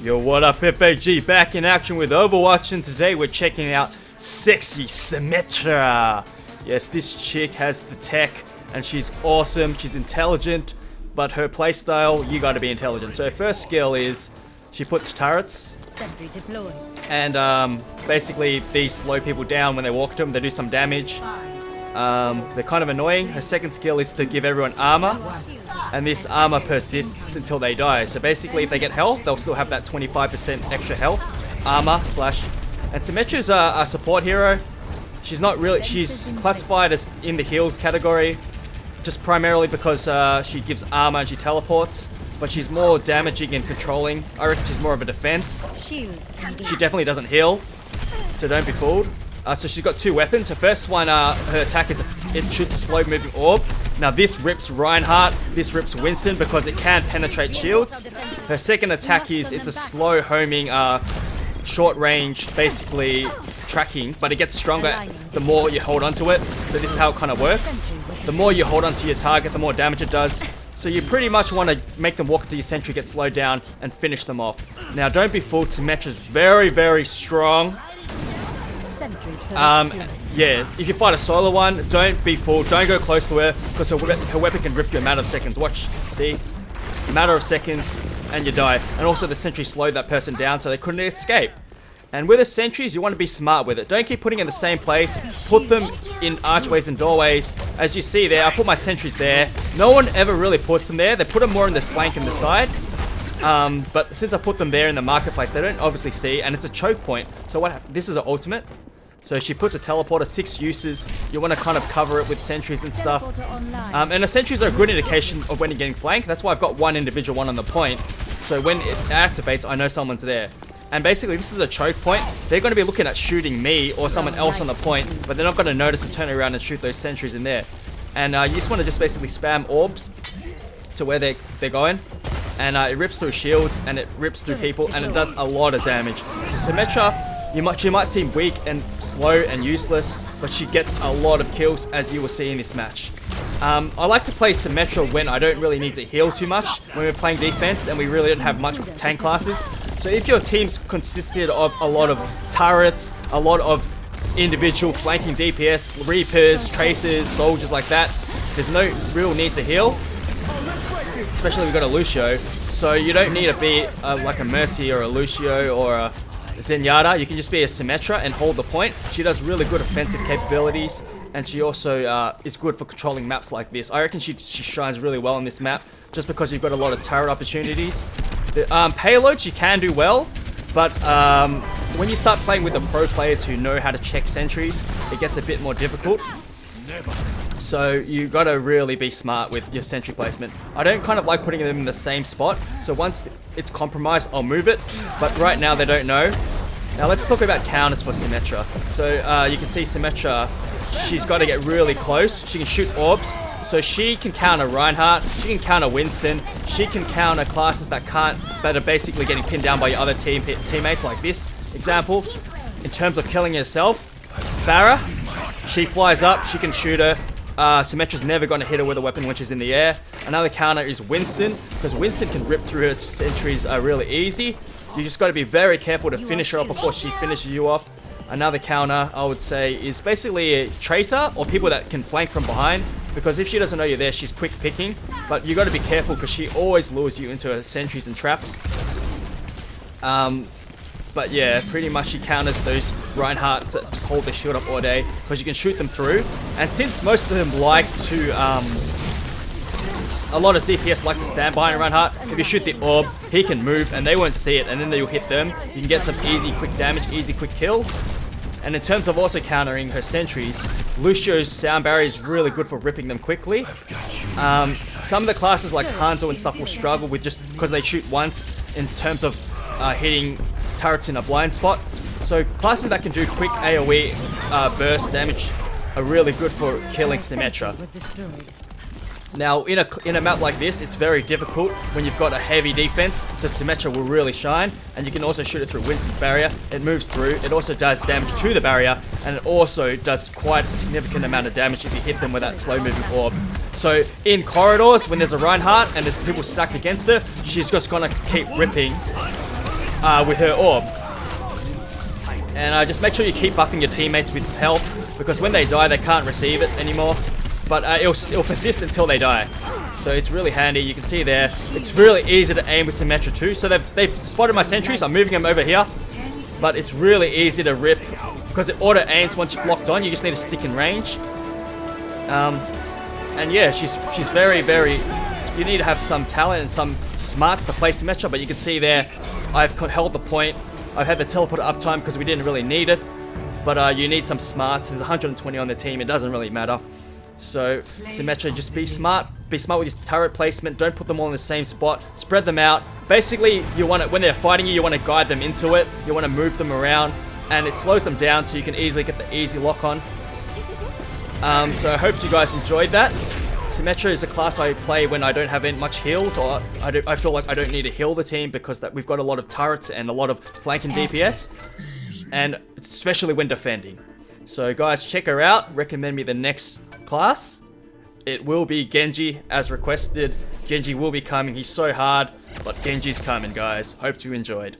Yo, what up, FAG? Back in action with Overwatch, and today we're checking out Sexy Symmetra. Yes, this chick has the tech, and she's awesome. She's intelligent, but her playstyle, you gotta be intelligent. So her first skill is she puts turrets, and basically these slow people down when they walk to them. They do some damage. They're kind of annoying. Her second skill is to give everyone armor, and this armor persists until they die. So basically, if they get health, they'll still have that 25% extra health, armor slash. And Symmetra's a support hero. She's not really. She's classified as in the heals category, just primarily because she gives armor and she teleports. But she's more damaging and controlling. I reckon she's more of a defense. She definitely doesn't heal, so don't be fooled. So she's got two weapons. Her first one, her attack, it shoots a slow moving orb. Now this rips Reinhardt, this rips Winston because it can penetrate shields. Her second attack is, it's a slow homing, short range, basically tracking, but it gets stronger the more you hold onto it. So this is how it kind of works. The more you hold onto your target, the more damage it does. So you pretty much want to make them walk into your sentry, get slowed down, and finish them off. Now don't be fooled, Symmetra's very, very strong. Yeah, if you fight a solo one, don't be fooled, don't go close to her, because her weapon can rip you a matter of seconds. Watch, see? A matter of seconds, and you die. And also the sentry slowed that person down so they couldn't escape. And with the sentries, you want to be smart with it. Don't keep putting in the same place. Put them in archways and doorways. As you see there, I put my sentries there. No one ever really puts them there. They put them more in the flank and the side. But since I put them there in the marketplace, they don't obviously see, and it's a choke point. So this is an ultimate. So she puts a teleporter, 6 uses. You want to kind of cover it with sentries and stuff. And the sentries are a good indication of when you're getting flanked. That's why I've got one individual one on the point. So when it activates, I know someone's there. And basically, this is a choke point. They're going to be looking at shooting me or someone else on the point, but they're not going to notice and turn around and shoot those sentries in there. And you just want to just basically spam orbs to where they're going. And it rips through shields, and it rips through people, and it does a lot of damage. So Symmetra, she might seem weak and slow and useless, but she gets a lot of kills, as you will see in this match. I like to play Symmetra when I don't really need to heal too much, when we're playing defense and we really don't have much tank classes. So if your team's consisted of a lot of turrets, a lot of individual flanking DPS, Reapers, Tracers, soldiers like that, there's no real need to heal. Especially if we've got a Lucio. So you don't need to be like a Mercy or a Lucio or a Zenyatta. You can just be a Symmetra and hold the point. She does really good offensive capabilities, and she also is good for controlling maps like this. I reckon she shines really well on this map, just because you've got a lot of turret opportunities. The payload she can do well, but when you start playing with the pro players who know how to check sentries, it gets a bit more difficult. So you gotta really be smart with your sentry placement. I don't kind of like putting them in the same spot, so once it's compromised, I'll move it, but right now they don't know. Now let's talk about counters for Symmetra. So you can see Symmetra, she's got to get really close. She can shoot orbs, so she can counter Reinhardt, she can counter Winston, she can counter classes that are basically getting pinned down by your other teammates, like this example. In terms of killing herself, Pharah, she flies up, she can shoot her. Symmetra's never going to hit her with a weapon when she's in the air. Another counter is Winston, because Winston can rip through her sentries really easy. You just got to be very careful to finish her off before she finishes you off. Another counter, I would say, is basically a Tracer or people that can flank from behind, because if she doesn't know you're there, she's quick picking. But you got to be careful, because she always lures you into her sentries and traps. But yeah, pretty much she counters those Reinhardt to just hold their shield up all day, because you can shoot them through. And since most of them like to, a lot of DPS like to stand behind Reinhardt, if you shoot the orb, he can move and they won't see it, and then you'll hit them. You can get some easy quick damage, easy quick kills. And in terms of also countering her sentries, Lucio's sound barrier is really good for ripping them quickly. Some of the classes like Hanzo and stuff will struggle with, just because they shoot once in terms of hitting turrets in a blind spot. So classes that can do quick AoE burst damage are really good for killing Symmetra. Now in a map like this, it's very difficult when you've got a heavy defense, so Symmetra will really shine. And you can also shoot it through Winston's barrier. It moves through, it also does damage to the barrier, and it also does quite a significant amount of damage if you hit them with that slow moving orb. So in corridors, when there's a Reinhardt and there's people stacked against her, she's just gonna keep ripping with her orb. And just make sure you keep buffing your teammates with health, because when they die, they can't receive it anymore. But it'll persist until they die. So it's really handy. You can see there, it's really easy to aim with Symmetra too. So they've spotted my sentries. I'm moving them over here. But it's really easy to rip, because it auto aims once you've locked on. You just need to stick in range. And yeah, she's very, very... You need to have some talent and some smarts to play Symmetra. But you can see there, I've held the point. I've had the teleporter uptime because we didn't really need it. But you need some smarts. There's 120 on the team. It doesn't really matter. So Symmetra, just be smart. Be smart with your turret placement. Don't put them all in the same spot. Spread them out. Basically, you want to, when they're fighting you want to guide them into it. You want to move them around, and it slows them down so you can easily get the easy lock on. So I hope you guys enjoyed that. Symmetra is a class I play when I don't have much heals, or I feel like I don't need to heal the team, because we've got a lot of turrets and a lot of flanking DPS, and especially when defending. So guys, check her out. Recommend me the next class. It will be Genji as requested. Genji will be coming. He's so hard, but Genji's coming, guys. Hope you enjoyed.